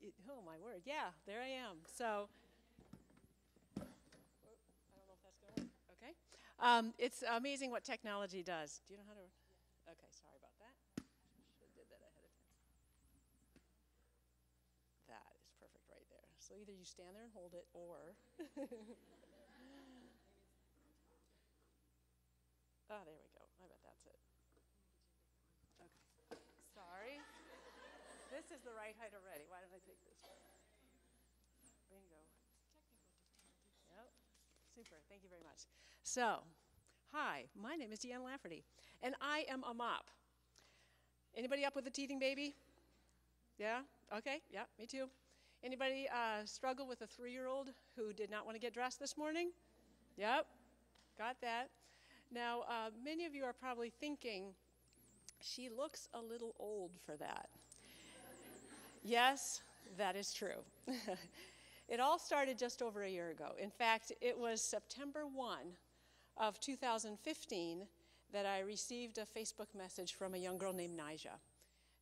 Oh, my word. Yeah, there I am. So, I don't know if that's going to work. Okay. It's amazing what technology does. Do you know how to? Okay, sorry about that. Should have did that ahead of time. That is perfect right there. So either you stand there and hold it, or oh, there we go. I bet that's it. Okay. Sorry. This is the right height already. Why don't I take this one? Bingo. Yep. Super. Thank you very much. So, hi. My name is Deane Lafferty, and I am a mop. Anybody up with a teething baby? Yeah? Okay. Yeah, me too. Anybody struggle with a 3-year-old who did not want to get dressed this morning? Yep. Got that. Now, many of you are probably thinking, she looks a little old for that. Yes, that is true. It all started just over a year ago. In fact, it was September 1 of 2015 that I received a Facebook message from a young girl named Nija.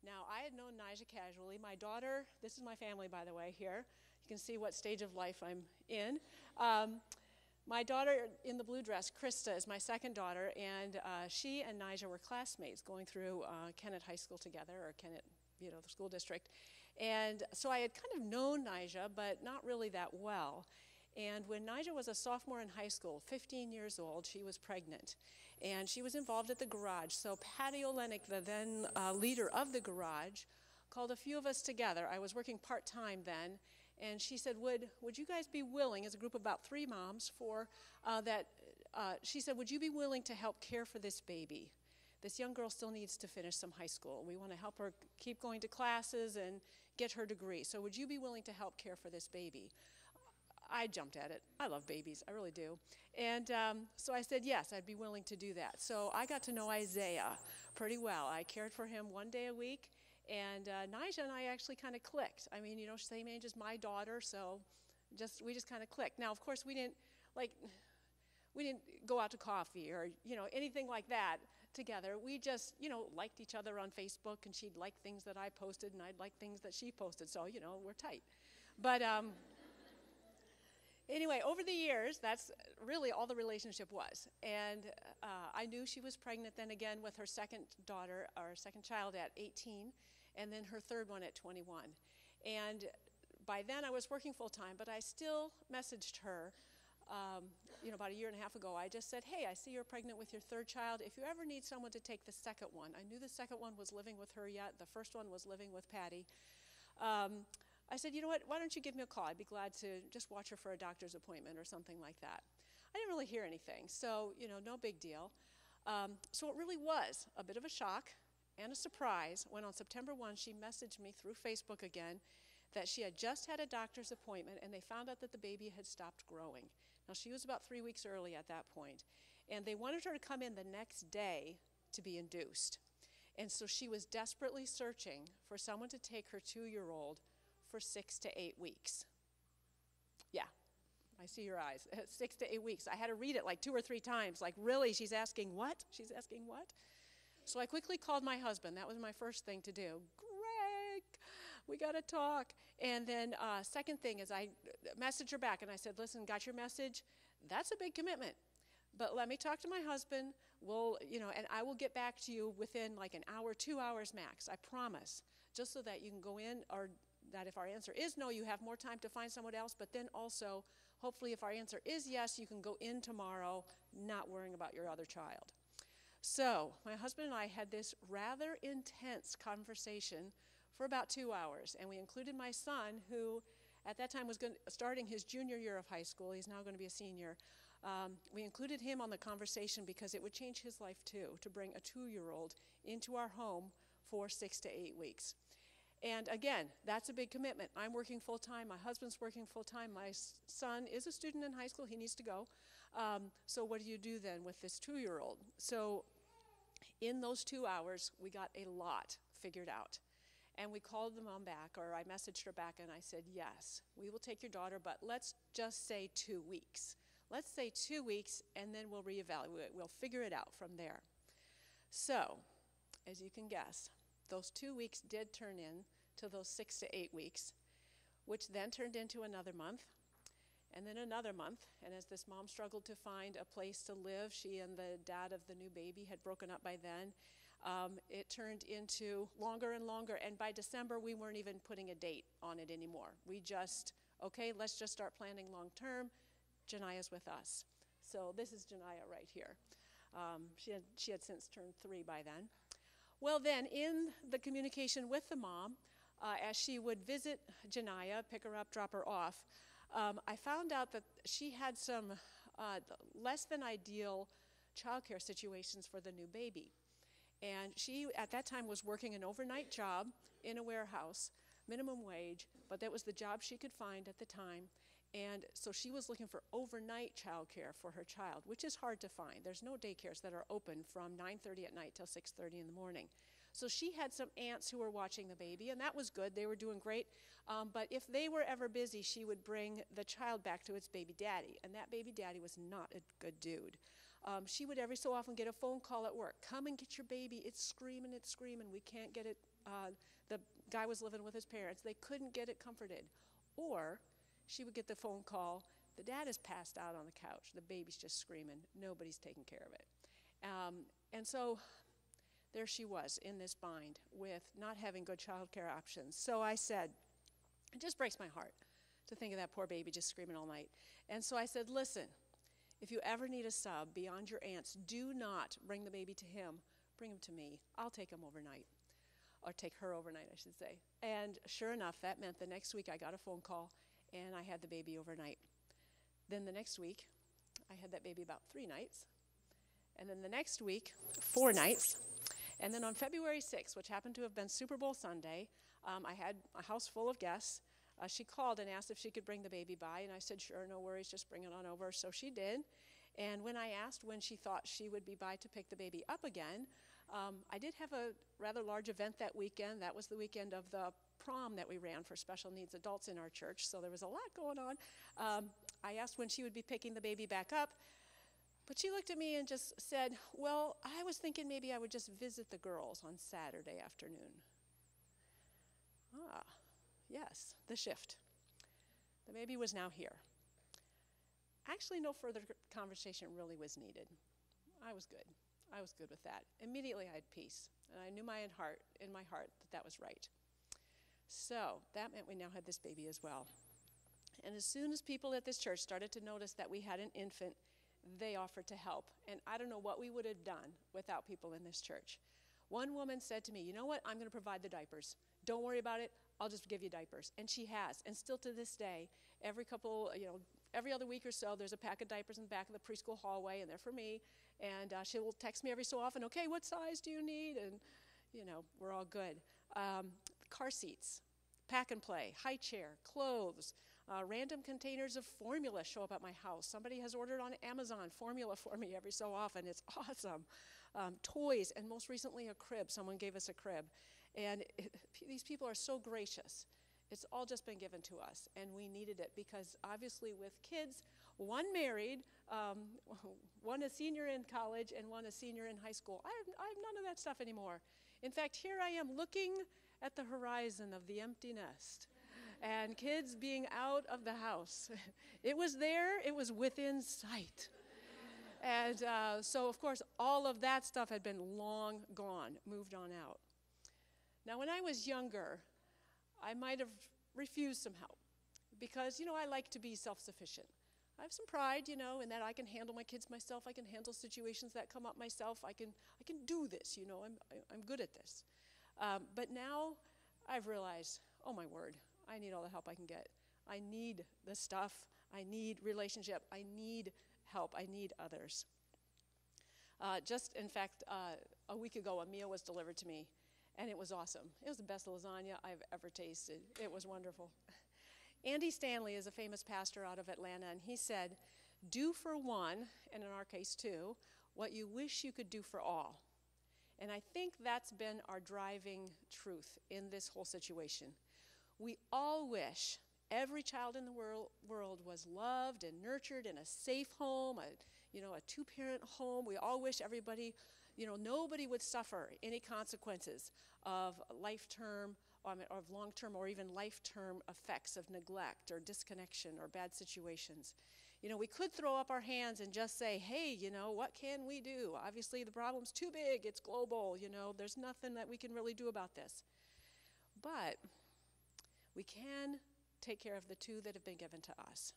Now, I had known Nija casually. My daughter, this is my family, by the way, here. You can see what stage of life I'm in. My daughter in the blue dress, Krista, is my second daughter, and she and Nija were classmates going through Kennett High School together, or Kennett, the school district. And so I had kind of known Nija, but not really that well. And when Nija was a sophomore in high school, 15 years old, she was pregnant. And she was involved at the garage. So Patty Olenek, the then leader of the garage, called a few of us together. I was working part-time then. And she said, would you guys be willing, as a group of about 3 moms, she said, would you be willing to help care for this baby? This young girl still needs to finish some high school. We want to help her keep going to classes and get her degree. So would you be willing to help care for this baby? I jumped at it. I love babies. I really do. And so I said, yes, I'd be willing to do that. So I got to know Isaiah pretty well. I cared for him 1 day a week. And Nija and I actually kind of clicked. I mean, same age as my daughter, so we just kind of clicked. Now, of course, we didn't go out to coffee or, anything like that together. We just, liked each other on Facebook, and she'd like things that I posted, and I'd like things that she posted. So, we're tight. But anyway, over the years, that's really all the relationship was. And I knew she was pregnant then again with her second daughter, or second child at 18, and then her third one at 21. And by then I was working full-time, but I still messaged her about a year and a half ago. I just said, hey, I see you're pregnant with your third child. If you ever need someone to take the second one, I knew the second one was living with her yet. The first one was living with Patty. I said, you know what, why don't you give me a call? I'd be glad to just watch her for a doctor's appointment or something like that. I didn't really hear anything, so, no big deal. So it really was a bit of a shock and a surprise when on September 1 she messaged me through Facebook again that she had just had a doctor's appointment and they found out that the baby had stopped growing. Now, she was about 3 weeks early at that point, and they wanted her to come in the next day to be induced. And so she was desperately searching for someone to take her 2-year-old for 6 to 8 weeks. Yeah, I see your eyes. 6 to 8 weeks. I had to read it like 2 or 3 times. Like, really? She's asking what? She's asking what? So I quickly called my husband. That was my first thing to do. Greg, we got to talk. And then second thing is I messaged her back and I said, listen, got your message? That's a big commitment. But let me talk to my husband. And I will get back to you within like an hour, 2 hours max. I promise. Just so that you can go in, or that if our answer is no, you have more time to find someone else. But then also, hopefully, if our answer is yes, you can go in tomorrow, not worrying about your other child. So my husband and I had this rather intense conversation for about 2 hours. And we included my son, who at that time was starting his junior year of high school. He's now going to be a senior. We included him on the conversation because it would change his life too, to bring a 2-year-old into our home for 6 to 8 weeks. And again, that's a big commitment. I'm working full-time. My husband's working full-time. My son is a student in high school. He needs to go. So what do you do then with this 2-year-old? So in those 2 hours, we got a lot figured out. And we called the mom back, or I messaged her back, and I said, yes, we will take your daughter, but let's just say 2 weeks. Let's say 2 weeks, and then we'll reevaluate. We'll figure it out from there. So, as you can guess, those 2 weeks did turn in to those 6 to 8 weeks. which then turned into another month, and then another month. And as this mom struggled to find a place to live, she and the dad of the new baby had broken up by then. It turned into longer and longer, and by December, we weren't even putting a date on it anymore. We just, okay, let's just start planning long term. Jania's with us. So this is Jania right here. She had since turned 3 by then. Well then, in the communication with the mom, as she would visit Jania, pick her up, drop her off, I found out that she had some less than ideal childcare situations for the new baby. And she, at that time, was working an overnight job in a warehouse, minimum wage, but that was the job she could find at the time. And so she was looking for overnight childcare for her child, which is hard to find. There's no daycares that are open from 9:30 at night till 6:30 in the morning. So she had some aunts who were watching the baby, and that was good. They were doing great. But if they were ever busy, she would bring the child back to its baby daddy, and that baby daddy was not a good dude. She would every so often get a phone call at work. Come and get your baby. It's screaming, it's screaming. We can't get it. The guy was living with his parents. They couldn't get it comforted. Or she would get the phone call, the dad is passed out on the couch. The baby's just screaming. Nobody's taking care of it. And so there she was in this bind with not having good child care options. So I said, it just breaks my heart to think of that poor baby just screaming all night. And so I said, listen, if you ever need a sub beyond your aunts, do not bring the baby to him. Bring him to me. I'll take him overnight. Or take her overnight, I should say. And sure enough, that meant the next week I got a phone call and I had the baby overnight. Then the next week, I had that baby about 3 nights. And then the next week, 4 nights. And then on February 6th, which happened to have been Super Bowl Sunday, I had a house full of guests. She called and asked if she could bring the baby by, and I said, sure, no worries, just bring it on over. So she did. And when I asked when she thought she would be by to pick the baby up again, I did have a rather large event that weekend. That was the weekend of the prom that we ran for special needs adults in our church, so there was a lot going on. I asked when she would be picking the baby back up, but she looked at me and just said, well, I was thinking maybe I would just visit the girls on Saturday afternoon. Ah, yes, the shift. The baby was now here. Actually, no further conversation really was needed. I was good. I was good with that. Immediately I had peace, and I knew in my heart that that was right. So that meant we now had this baby as well. And as soon as people at this church started to notice that we had an infant, they offered to help. And I don't know what we would have done without people in this church. One woman said to me, you know what, I'm going to provide the diapers. Don't worry about it, I'll just give you diapers. And she has. And still to this day, every other week or so, there's a pack of diapers in the back of the preschool hallway, and they're for me. And she will text me every so often, okay, what size do you need? And, we're all good. Car seats, pack and play, high chair, clothes, random containers of formula show up at my house. Somebody has ordered on Amazon formula for me every so often. It's awesome. Toys, and most recently a crib. Someone gave us a crib. And these people are so gracious. It's all just been given to us, and we needed it because obviously with kids, one married, one a senior in college, and one a senior in high school. I have none of that stuff anymore. In fact, here I am looking at the horizon of the empty nest and kids being out of the house. It was there, it was within sight. And so, of course, all of that stuff had been long gone, moved on out. Now, when I was younger, I might have refused some help because, I like to be self-sufficient. I have some pride, in that I can handle my kids myself. I can handle situations that come up myself. I can do this, I'm good at this. But now I've realized, oh my word, I need all the help I can get. I need the stuff. I need relationship. I need help. I need others. In fact, a week ago, a meal was delivered to me. And it was awesome. It was the best lasagna I've ever tasted. It was wonderful. Andy Stanley is a famous pastor out of Atlanta, and he said, do for one, and in our case two, what you wish you could do for all. And I think that's been our driving truth in this whole situation. We all wish every child in the world was loved and nurtured in a safe home, a two-parent home. We all wish everybody, nobody would suffer any consequences of life term of long-term or even life-term effects of neglect or disconnection or bad situations. We could throw up our hands and just say, hey, what can we do? Obviously, the problem's too big. It's global. There's nothing that we can really do about this. But we can take care of the two that have been given to us.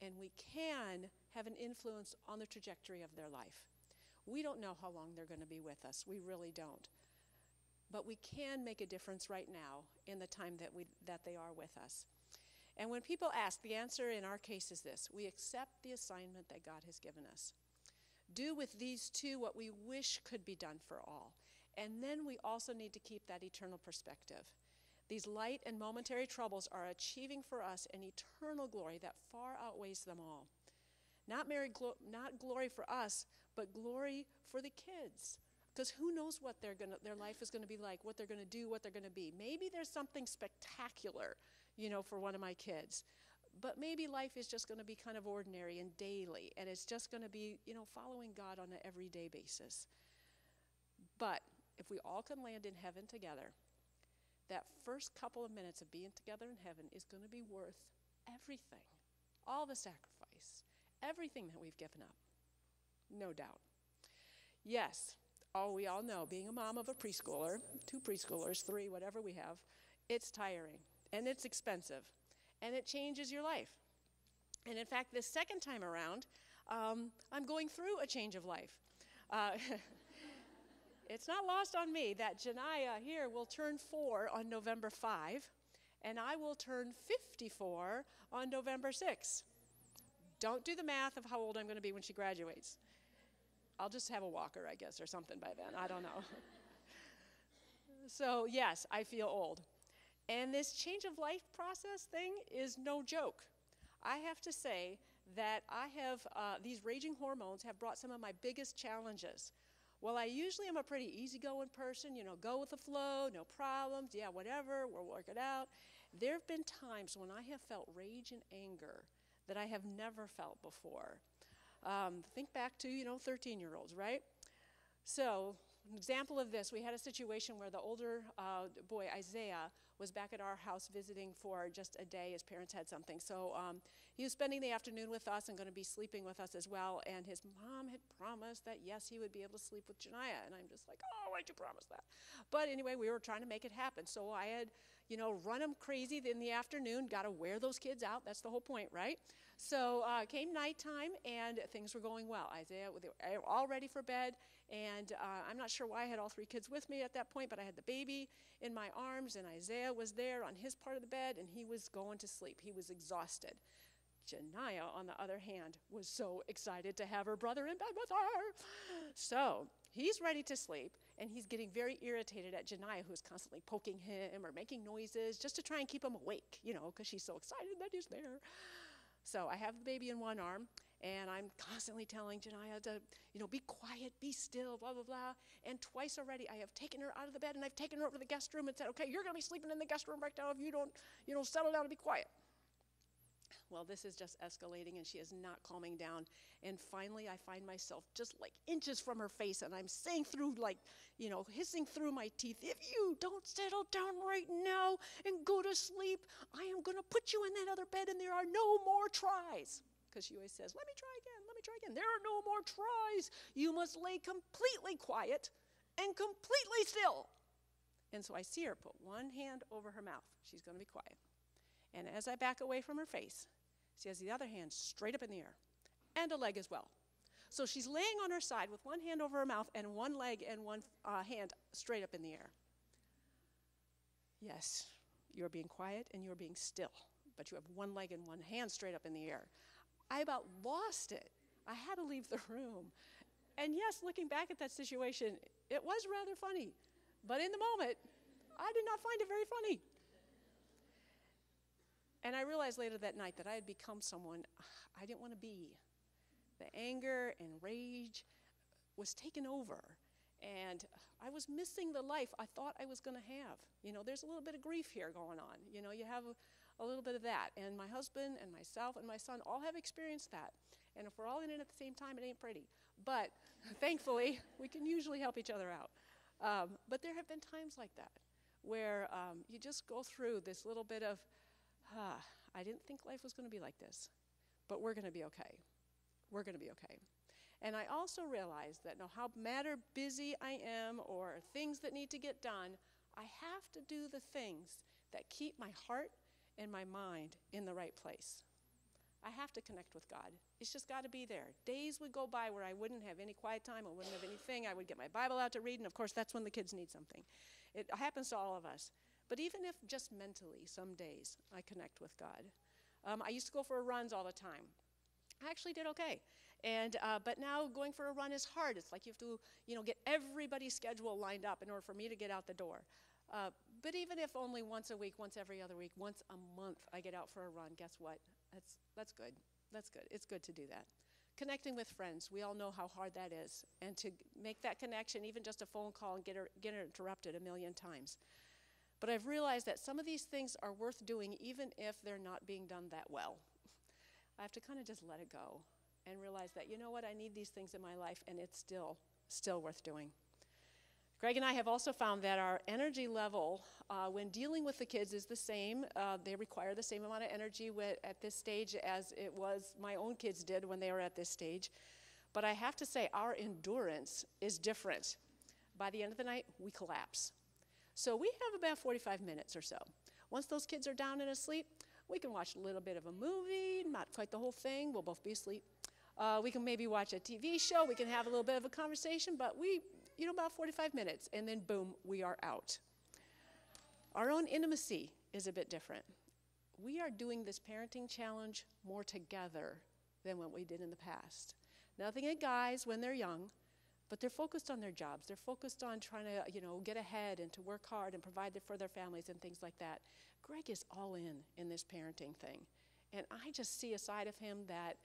And we can have an influence on the trajectory of their life. We don't know how long they're going to be with us. We really don't. But we can make a difference right now in the time that they are with us. And when people ask, the answer in our case is this: we accept the assignment that God has given us. Do with these two what we wish could be done for all. And then we also need to keep that eternal perspective. These light and momentary troubles are achieving for us an eternal glory that far outweighs them all. Not glory for us, but glory for the kids. Because who knows what their life is going to be like, what they're going to do, what they're going to be. Maybe there's something spectacular, for one of my kids. But maybe life is just going to be kind of ordinary and daily, and it's just going to be, following God on an everyday basis. But if we all can land in heaven together, that first couple of minutes of being together in heaven is going to be worth everything. All the sacrifice, everything that we've given up. No doubt. Yes, we all know, being a mom of a preschooler, 2 preschoolers, 3, whatever we have, it's tiring, and it's expensive, and it changes your life. And in fact, this second time around, I'm going through a change of life. It's not lost on me that Janiyah here will turn 4 on November 5, and I will turn 54 on November 6. Don't do the math of how old I'm going to be when she graduates. I'll just have a walker, I guess, or something by then. I don't know. So, yes, I feel old. And this change of life process thing is no joke. I have to say that these raging hormones have brought some of my biggest challenges. Well, I usually am a pretty easygoing person, go with the flow, no problems, yeah, whatever, we'll work it out. There have been times when I have felt rage and anger that I have never felt before. Think back to, 13-year-olds, right? So, an example of this, we had a situation where the older boy, Isaiah, was back at our house visiting for just a day. His parents had something. So he was spending the afternoon with us and going to be sleeping with us as well. And his mom had promised that, yes, he would be able to sleep with Janiyah. And I'm just like, oh, why'd you promise that? But anyway, we were trying to make it happen. So I had, run him crazy in the afternoon. Got to wear those kids out. That's the whole point, right? So came nighttime, and things were going well. Isaiah, they were all ready for bed, and I'm not sure why I had all 3 kids with me at that point, but I had the baby in my arms, and Isaiah was there on his part of the bed, and he was going to sleep. He was exhausted. Janiyah, on the other hand, was so excited to have her brother in bed with her. So he's ready to sleep, and he's getting very irritated at Janiyah, who's constantly poking him or making noises just to try and keep him awake, because she's so excited that he's there. So I have the baby in one arm, and I'm constantly telling Janiyah to, be quiet, be still, blah, blah, blah. And twice already I have taken her out of the bed, and I've taken her over to the guest room and said, okay, you're going to be sleeping in the guest room right now if you don't, settle down and be quiet. Well, this is just escalating, and she is not calming down. And finally, I find myself just like inches from her face, and I'm saying through hissing through my teeth, if you don't settle down right now and go to sleep, I am going to put you in that other bed, and there are no more tries. Because she always says, let me try again. There are no more tries. You must lay completely quiet and completely still. And so I see her put one hand over her mouth. She's going to be quiet. And as I back away from her face, she has the other hand straight up in the air, and a leg as well. So she's laying on her side with one hand over her mouth and one leg and one hand straight up in the air. Yes, you're being quiet and you're being still, but you have one leg and one hand straight up in the air. I about lost it. I had to leave the room. And yes, looking back at that situation, it was rather funny. But in the moment, I did not find it very funny. And I realized later that night that I had become someone I didn't want to be. The anger and rage was taken over. And I was missing the life I thought I was going to have. There's a little bit of grief here going on. You have a little bit of that. And my husband and myself and my son all have experienced that. And if we're all in it at the same time, it ain't pretty. But thankfully, we can usually help each other out. But there have been times like that where you just go through this little bit of, I didn't think life was going to be like this, but we're going to be okay. We're going to be okay. And I also realize that no matter busy I am or things that need to get done, I have to do the things that keep my heart and my mind in the right place. I have to connect with God. It's just got to be there. Days would go by where I wouldn't have any quiet time. I wouldn't have anything. I would get my Bible out to read, and of course, that's when the kids need something. It happens to all of us. But even if just mentally, some days, I connect with God. I used to go for runs all the time. I actually did okay. But now going for a run is hard. It's like you have to, get everybody's schedule lined up in order for me to get out the door. But even if only once a week, once every other week, once a month I get out for a run, guess what? That's good. That's good. It's good to do that. Connecting with friends, we all know how hard that is. And to make that connection, even just a phone call and get interrupted a million times. But I've realized that some of these things are worth doing even if they're not being done that well. I have to kind of just let it go and realize that, you know what, I need these things in my life, and it's still worth doing. Greg and I have also found that our energy level when dealing with the kids is the same. They require the same amount of energy at this stage as it was my own kids did when they were at this stage. But I have to say our endurance is different. By the end of the night, we collapse. So we have about 45 minutes or so. Once those kids are down and asleep, we can watch a little bit of a movie, not quite the whole thing. We'll both be asleep. We can maybe watch a TV show. We can have a little bit of a conversation, but about 45 minutes, and then boom, we are out. Our own intimacy is a bit different. We are doing this parenting challenge more together than what we did in the past. Nothing at guys when they're young, but they're focused on their jobs. They're focused on trying to, get ahead and to work hard and provide for their families and things like that. Greg is all in this parenting thing. And I just see a side of him that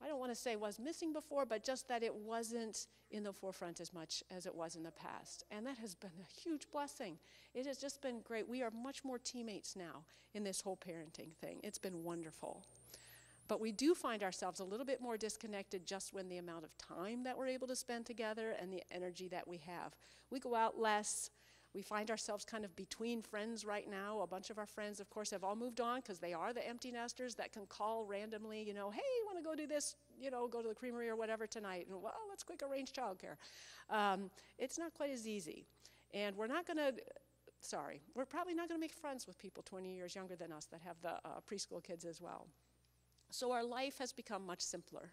I don't want to say was missing before, but just that it wasn't in the forefront as much as it was in the past. And that has been a huge blessing. It has just been great. We are much more teammates now in this whole parenting thing. It's been wonderful. But we do find ourselves a little bit more disconnected just when the amount of time that we're able to spend together and the energy that we have. We go out less. We find ourselves kind of between friends right now. A bunch of our friends, of course, have all moved on because they are the empty nesters that can call randomly, hey, you want to go do this, go to the creamery or whatever tonight. And, well, let's quick arrange childcare. It's not quite as easy. And we're probably not going to make friends with people 20 years younger than us that have the preschool kids as well. So our life has become much simpler.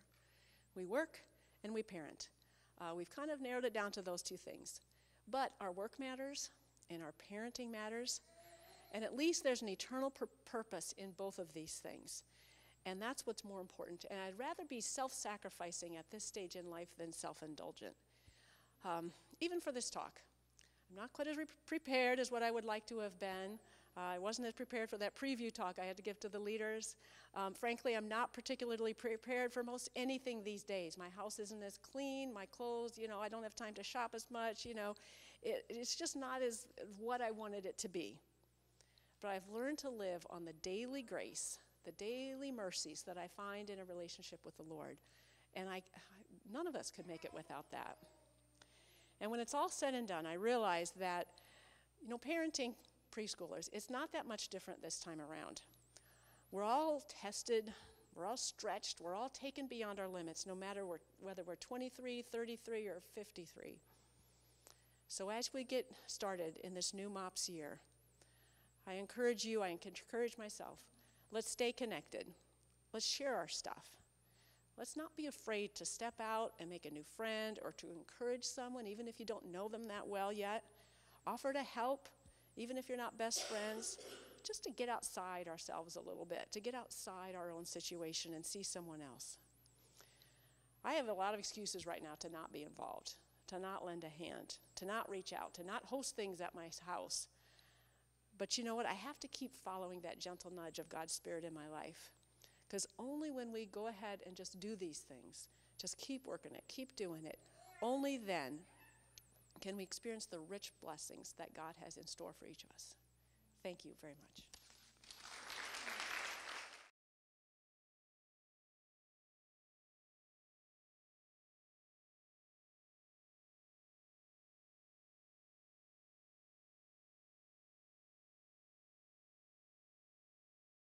We work and we parent. We've kind of narrowed it down to those two things. But our work matters and our parenting matters. And at least there's an eternal purpose in both of these things. And that's what's more important. And I'd rather be self-sacrificing at this stage in life than self-indulgent. Even for this talk. I'm not quite as prepared as what I would like to have been. I wasn't as prepared for that preview talk I had to give to the leaders. Frankly, I'm not particularly prepared for most anything these days. My house isn't as clean, my clothes, I don't have time to shop as much, It's just not as what I wanted it to be. But I've learned to live on the daily grace, the daily mercies that I find in a relationship with the Lord. And none of us could make it without that. And when it's all said and done, I realize that, parenting preschoolers, it's not that much different this time around. We're all tested, we're all stretched, we're all taken beyond our limits, no matter whether we're 23, 33, or 53. So as we get started in this new MOPS year, I encourage you, I encourage myself, let's stay connected. Let's share our stuff. Let's not be afraid to step out and make a new friend or to encourage someone, even if you don't know them that well yet. Offer to help, even if you're not best friends, just to get outside ourselves a little bit, to get outside our own situation and see someone else. I have a lot of excuses right now to not be involved, to not lend a hand, to not reach out, to not host things at my house. But you know what? I have to keep following that gentle nudge of God's Spirit in my life. Because only when we go ahead and just do these things, just keep working it, keep doing it, only then can we experience the rich blessings that God has in store for each of us. Thank you very much.